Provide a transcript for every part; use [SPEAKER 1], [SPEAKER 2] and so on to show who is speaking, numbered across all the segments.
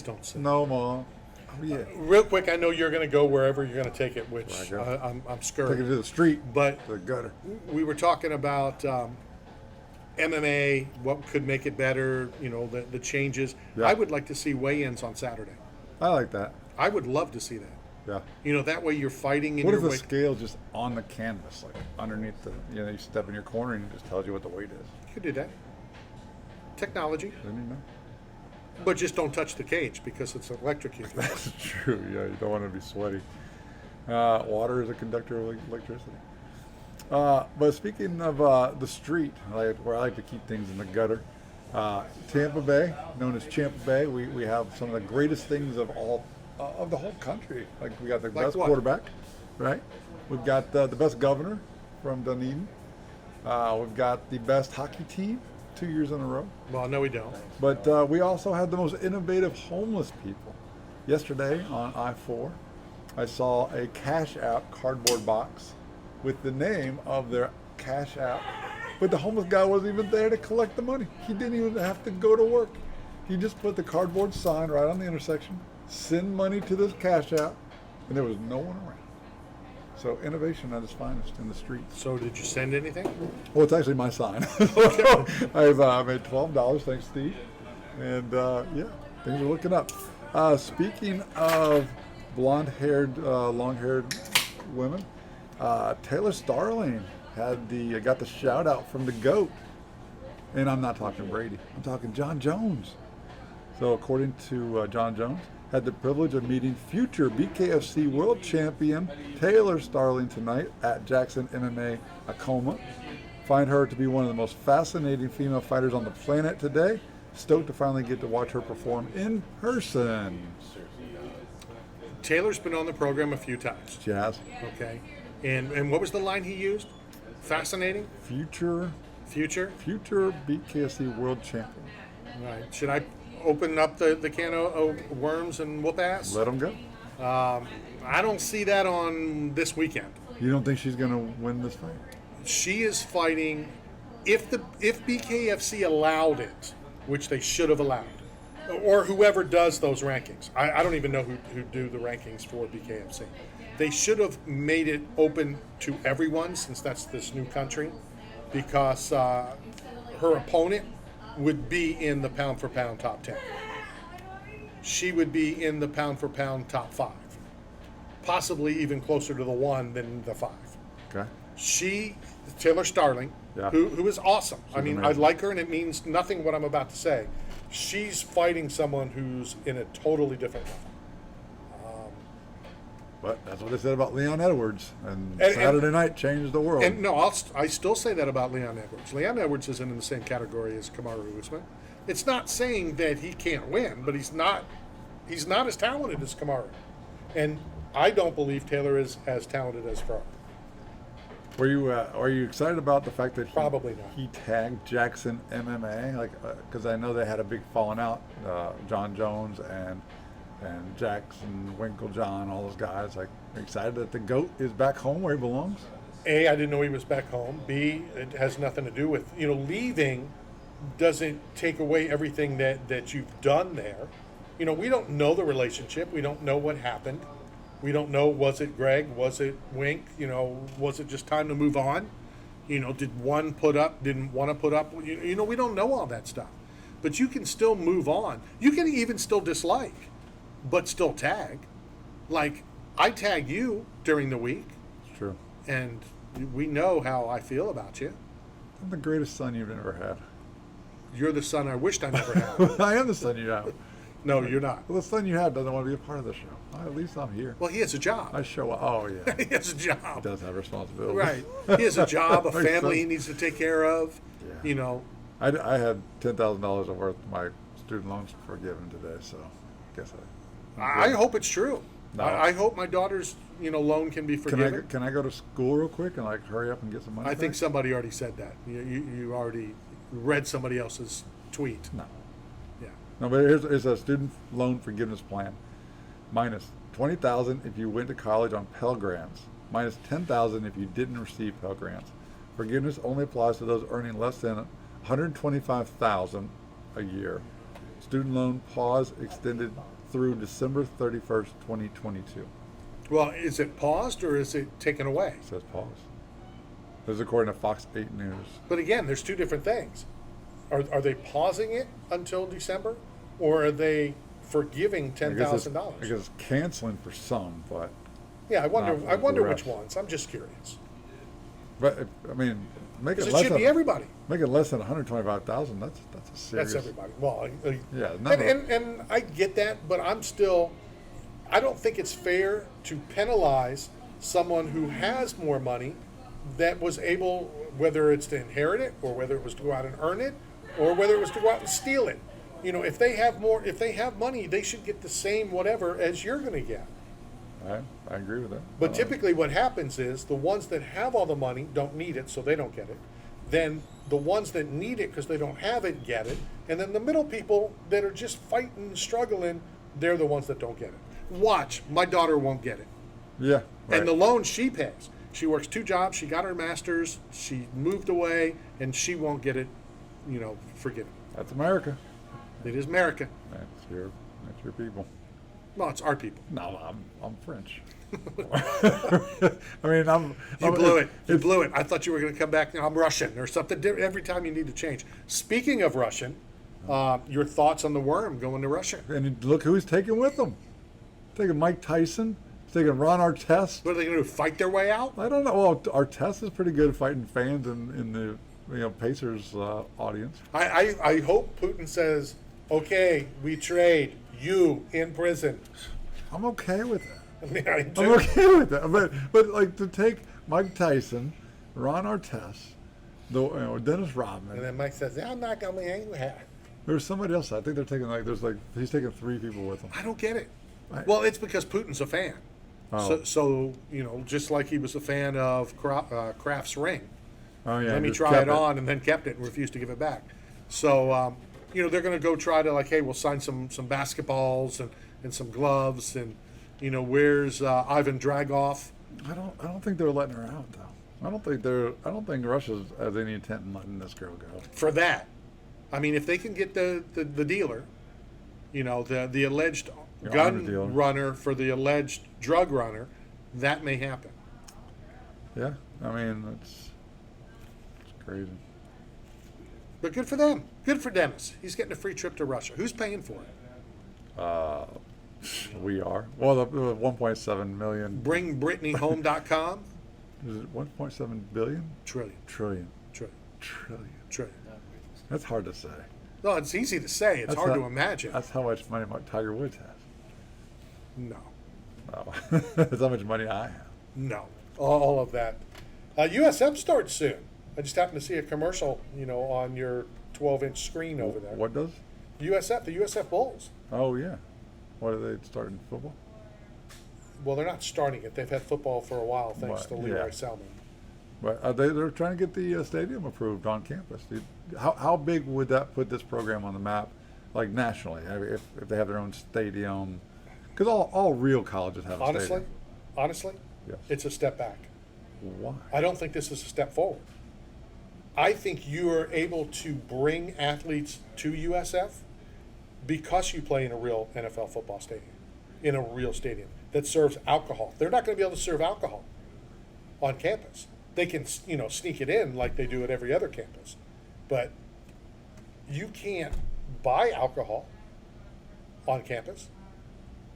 [SPEAKER 1] Don't say.
[SPEAKER 2] No, Mom. Oh, yeah.
[SPEAKER 1] Real quick, I know you're going to go wherever you're going to take it, which
[SPEAKER 2] Where I go.
[SPEAKER 1] I'm
[SPEAKER 2] Take it
[SPEAKER 1] scurrying.
[SPEAKER 2] to the street,
[SPEAKER 1] But
[SPEAKER 2] to the gutter.
[SPEAKER 1] we were talking about MMA, what could make it better, the changes.
[SPEAKER 2] Yeah.
[SPEAKER 1] I would like to see weigh-ins on Saturday.
[SPEAKER 2] I like that.
[SPEAKER 1] I would love to see that.
[SPEAKER 2] Yeah.
[SPEAKER 1] That way you're fighting in
[SPEAKER 2] What
[SPEAKER 1] your
[SPEAKER 2] if the
[SPEAKER 1] weight.
[SPEAKER 2] scale just on the canvas, like underneath the, you step in your corner and it just tells you what the weight is?
[SPEAKER 1] You could do that. Technology.
[SPEAKER 2] Didn't you know?
[SPEAKER 1] But just don't touch the cage because it's electrocuted.
[SPEAKER 2] That's true. Yeah, you don't want to be sweaty. Water is a conductor of electricity. But speaking of the street, where I like to keep things in the gutter, Tampa Bay, known as Champa Bay, we have some of the greatest things of the whole country. Like we got the best
[SPEAKER 1] what?
[SPEAKER 2] quarterback, right? We've got the best governor from Dunedin. We've got the best hockey team 2 years in a row.
[SPEAKER 1] Well, no, we don't.
[SPEAKER 2] But we also have the most innovative homeless people. Yesterday on I-4, I saw a Cash App cardboard box with the name of their Cash App. But the homeless guy wasn't even there to collect the money. He didn't even have to go to work. He just put the cardboard sign right on the intersection, send money to this Cash App, and there was no one around. So innovation at its finest in the streets.
[SPEAKER 1] So did you send anything?
[SPEAKER 2] Well, it's actually my sign. I've made $12, thanks, Steve. And yeah, things are looking up. Speaking of blonde-haired, long-haired women, Taylor Starling got the shout out from the GOAT. And I'm not talking Brady. I'm talking Jon Jones. So according to Jon Jones, had the privilege of meeting future BKFC world champion Taylor Starling tonight at Jackson MMA Acoma. Find her to be one of the most fascinating female fighters on the planet today. Stoked to finally get to watch her perform in person.
[SPEAKER 1] Taylor's been on the program a few times.
[SPEAKER 2] She has.
[SPEAKER 1] Okay. And what was the line he used? Fascinating?
[SPEAKER 2] Future BKFC world champion.
[SPEAKER 1] Right. Should I open up the can of worms and whoop ass?
[SPEAKER 2] Let them go.
[SPEAKER 1] I don't see that on this weekend.
[SPEAKER 2] You don't think she's going to win this fight?
[SPEAKER 1] She is fighting, if BKFC allowed it, which they should have allowed, or whoever does those rankings. I don't even know who do the rankings for BKFC. They should have made it open to everyone since that's this new country, because her opponent would be in the pound-for-pound top 10. She would be in the pound-for-pound top 5. Possibly even closer to the 1 than the 5.
[SPEAKER 2] Okay.
[SPEAKER 1] Taylor Starling,
[SPEAKER 2] Yeah.
[SPEAKER 1] who is awesome. I mean,
[SPEAKER 2] amazing.
[SPEAKER 1] I like her, and it means nothing what I'm about to say. She's fighting someone who's in a totally different level.
[SPEAKER 2] But that's what they said about Leon Edwards. And
[SPEAKER 1] And-
[SPEAKER 2] Saturday night changed the world.
[SPEAKER 1] And no, I still say that about Leon Edwards. Leon Edwards isn't in the same category as Kamaru Usman. It's not saying that he can't win, but he's not as talented as Kamaru. And I don't believe Taylor is as talented as Farah.
[SPEAKER 2] Are you excited about the fact that
[SPEAKER 1] Probably not.
[SPEAKER 2] he tagged Jackson MMA? Because I know they had a big falling out. Jon Jones and Jackson, Winklejohn, all those guys. Are you excited that the GOAT is back home where he belongs?
[SPEAKER 1] A, I didn't know he was back home. B, it has nothing to do with, leaving doesn't take away everything that you've done there. We don't know the relationship. We don't know what happened. We don't know, was it Greg? Was it Wink? Was it just time to move on? Did one put up, didn't want to put up? We don't know all that stuff. But you can still move on. You can even still dislike, but still tag. Like, I tag you during the week,
[SPEAKER 2] It's true.
[SPEAKER 1] and we know how I feel about you.
[SPEAKER 2] I'm the greatest son you've ever had.
[SPEAKER 1] You're the son I wished I never had.
[SPEAKER 2] I am the son you have.
[SPEAKER 1] No, you're not.
[SPEAKER 2] Well, the son you have doesn't want to be a part of the show. At least I'm here.
[SPEAKER 1] Well, he has a job.
[SPEAKER 2] I show up. Oh, yeah.
[SPEAKER 1] He has a
[SPEAKER 2] He
[SPEAKER 1] job.
[SPEAKER 2] does have responsibilities.
[SPEAKER 1] Right. He has a job, a
[SPEAKER 2] Makes
[SPEAKER 1] family he
[SPEAKER 2] sense.
[SPEAKER 1] needs to take care of.
[SPEAKER 2] Yeah. I had $10,000 worth of my student loans forgiven today, so I guess
[SPEAKER 1] I hope it's true.
[SPEAKER 2] No.
[SPEAKER 1] I hope my daughter's loan can be forgiven.
[SPEAKER 2] Can I go to school real quick and hurry up and get some money?
[SPEAKER 1] I think
[SPEAKER 2] back?
[SPEAKER 1] somebody already said that. You already read somebody else's tweet.
[SPEAKER 2] No.
[SPEAKER 1] Yeah.
[SPEAKER 2] No, but here's a student loan forgiveness plan. Minus $20,000 if you went to college on Pell Grants. Minus $10,000 if you didn't receive Pell Grants. Forgiveness only applies to those earning less than $125,000 a year. Student loan pause extended through December 31st, 2022.
[SPEAKER 1] Well, is it paused or is it taken away?
[SPEAKER 2] It says pause. This is according to Fox 8 News.
[SPEAKER 1] But again, there's two different things. Are they pausing it until December, or are they forgiving $10,000?
[SPEAKER 2] I guess it's canceling for some, but
[SPEAKER 1] Yeah, I wonder.
[SPEAKER 2] not for
[SPEAKER 1] I wonder
[SPEAKER 2] the
[SPEAKER 1] which
[SPEAKER 2] rest.
[SPEAKER 1] ones. I'm just curious.
[SPEAKER 2] I mean, make it
[SPEAKER 1] 'Cause it
[SPEAKER 2] less
[SPEAKER 1] should
[SPEAKER 2] than
[SPEAKER 1] be everybody.
[SPEAKER 2] make it less than 125,000. That's a serious.
[SPEAKER 1] That's everybody. Well,
[SPEAKER 2] Yeah,
[SPEAKER 1] and I get that, but I don't think it's fair to penalize someone who has more money that was able, whether it's to inherit it or whether it was to go out and earn it or whether it was to go out and steal it. If they have money, they should get the same whatever as you're going to get.
[SPEAKER 2] I agree with that.
[SPEAKER 1] But typically what happens is the ones that have all the money don't need it, so they don't get it. Then the ones that need it because they don't have it get it. And then the middle people that are just fighting and struggling, they're the ones that don't get it. Watch, my daughter won't get it.
[SPEAKER 2] Yeah, right.
[SPEAKER 1] And the loan she pays. She works 2 jobs, she got her master's, she moved away, and she won't get it, forget it.
[SPEAKER 2] That's America.
[SPEAKER 1] It is America.
[SPEAKER 2] That's your people.
[SPEAKER 1] Well, it's our people.
[SPEAKER 2] No, I'm French. I mean,
[SPEAKER 1] You blew it. You blew it. I thought you were going to come back. I'm Russian or something. Every time you need to change. Speaking of Russian, your thoughts on the worm going to Russia?
[SPEAKER 2] And look who he's taking with him. Taking Mike Tyson. He's taking Ron Artest.
[SPEAKER 1] What are they going to do? Fight their way out?
[SPEAKER 2] I don't know. Well, Artest is pretty good at fighting fans in the Pacers audience.
[SPEAKER 1] I hope Putin says, "Okay, we trade you in prison."
[SPEAKER 2] I'm okay with that.
[SPEAKER 1] I mean, I do.
[SPEAKER 2] I'm okay with that. But like to take Mike Tyson, Ron Artest, Dennis Rodman.
[SPEAKER 1] And then Mike says, "I'm not going anywhere."
[SPEAKER 2] There's somebody else. I think they're taking he's taking 3 people with him.
[SPEAKER 1] I don't get it.
[SPEAKER 2] Right.
[SPEAKER 1] Well, it's because Putin's a fan.
[SPEAKER 2] Oh.
[SPEAKER 1] So just like he was a fan of Kraft's ring.
[SPEAKER 2] Oh yeah.
[SPEAKER 1] Let me
[SPEAKER 2] just
[SPEAKER 1] try
[SPEAKER 2] kept
[SPEAKER 1] it on, and then kept it and refused to give it back. So, they're going to go try to hey, we'll sign some basketballs and some gloves, and where's Ivan Dragoff?
[SPEAKER 2] I don't think they're letting her out though. I don't think Russia has any intent in letting this girl go.
[SPEAKER 1] For that. I mean, if they can get the dealer, the alleged
[SPEAKER 2] The
[SPEAKER 1] gun
[SPEAKER 2] arms dealer.
[SPEAKER 1] runner for the alleged drug runner, that may happen.
[SPEAKER 2] Yeah. I mean, it's crazy.
[SPEAKER 1] But good for them. Good for Dennis. He's getting a free trip to Russia. Who's paying for it?
[SPEAKER 2] We are. Well, the 1.7 million.
[SPEAKER 1] BringBritneyHome.com.
[SPEAKER 2] Is it 1.7 billion?
[SPEAKER 1] Trillion.
[SPEAKER 2] Trillion.
[SPEAKER 1] Trillion.
[SPEAKER 2] Trillion.
[SPEAKER 1] Trillion.
[SPEAKER 2] That's hard to say.
[SPEAKER 1] No, it's easy to say. It's
[SPEAKER 2] That's
[SPEAKER 1] hard
[SPEAKER 2] how-
[SPEAKER 1] to imagine.
[SPEAKER 2] That's how much money Tiger Woods has.
[SPEAKER 1] No.
[SPEAKER 2] No. That's how much money I have.
[SPEAKER 1] No. All of that. USF starts soon. I just happened to see a commercial, on your 12-inch screen over there.
[SPEAKER 2] What does?
[SPEAKER 1] USF, the USF Bulls.
[SPEAKER 2] Oh yeah. What are they starting football?
[SPEAKER 1] Well, they're not starting it. They've had football for a while, thanks to
[SPEAKER 2] But,
[SPEAKER 1] Leroy
[SPEAKER 2] yeah.
[SPEAKER 1] Selman.
[SPEAKER 2] But they're trying to get the stadium approved on campus. How big would that put this program on the map, like nationally, if they have their own stadium? Because all real colleges have a stadium.
[SPEAKER 1] Honestly,
[SPEAKER 2] Yes.
[SPEAKER 1] it's a step back.
[SPEAKER 2] Why?
[SPEAKER 1] I don't think this is a step forward. I think you are able to bring athletes to USF because you play in a real NFL football stadium, in a real stadium that serves alcohol. They're not going to be able to serve alcohol on campus. They can, sneak it in like they do at every other campus, but you can't buy alcohol on campus.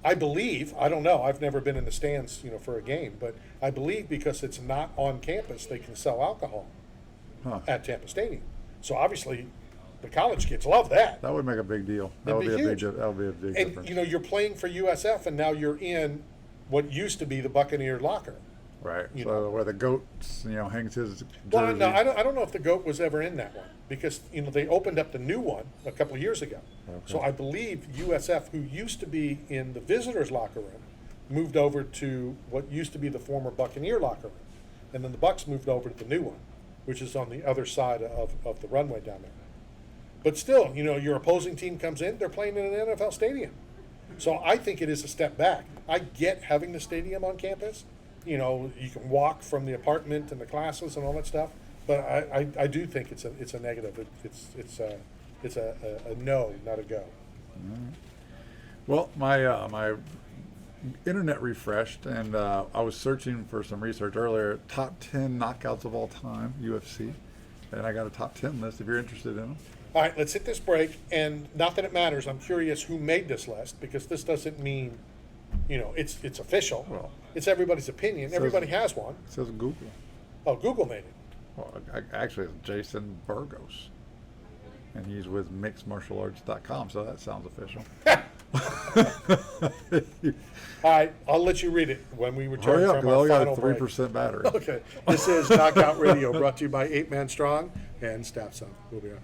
[SPEAKER 1] I believe, I don't know, I've never been in the stands, for a game, but I believe because it's not on campus, they can sell alcohol at Tampa Stadium. So obviously, the college kids love that.
[SPEAKER 2] That would make a big deal. That would
[SPEAKER 1] It'd
[SPEAKER 2] be
[SPEAKER 1] be
[SPEAKER 2] a big.
[SPEAKER 1] huge.
[SPEAKER 2] That would be a big
[SPEAKER 1] And
[SPEAKER 2] difference.
[SPEAKER 1] you're playing for USF, and now you're in what used to be the Buccaneer locker.
[SPEAKER 2] Right.
[SPEAKER 1] you
[SPEAKER 2] So
[SPEAKER 1] know.
[SPEAKER 2] where the goats, hangs his jersey.
[SPEAKER 1] Well, no, I don't know if the GOAT was ever in that one because they opened up the new one a couple of years ago.
[SPEAKER 2] Okay.
[SPEAKER 1] So I believe USF, who used to be in the visitors' locker room, moved over to what used to be the former Buccaneer locker room, and then the Bucks moved over to the new one, which is on the other side of the runway down there. But still, your opposing team comes in, they're playing in an NFL stadium. So I think it is a step back. I get having the stadium on campus. You can walk from the apartment and the classes and all that stuff. But I do think it's a negative. It's a no, not a go.
[SPEAKER 2] Well, my internet refreshed, and I was searching for some research earlier. Top 10 knockouts of all time, UFC, and I got a top 10 list. If you're interested in them.
[SPEAKER 1] All right, let's hit this break. And not that it matters, I'm curious who made this list, because this doesn't mean, it's official.
[SPEAKER 2] Well,
[SPEAKER 1] it's everybody's opinion.
[SPEAKER 2] says-
[SPEAKER 1] Everybody has one.
[SPEAKER 2] It says Google.
[SPEAKER 1] Oh, Google made it.
[SPEAKER 2] Well, actually, it's Jason Burgos, and he's with mixedmartialarts.com, so that sounds official.
[SPEAKER 1] All right, I'll let you read it when we return
[SPEAKER 2] Hurry up,
[SPEAKER 1] from
[SPEAKER 2] because I
[SPEAKER 1] our
[SPEAKER 2] only got
[SPEAKER 1] final
[SPEAKER 2] a
[SPEAKER 1] break.
[SPEAKER 2] 3% battery.
[SPEAKER 1] Okay, this is Knockout Radio, brought to you by 8 Man Strong and Staff Sun. We'll be right back.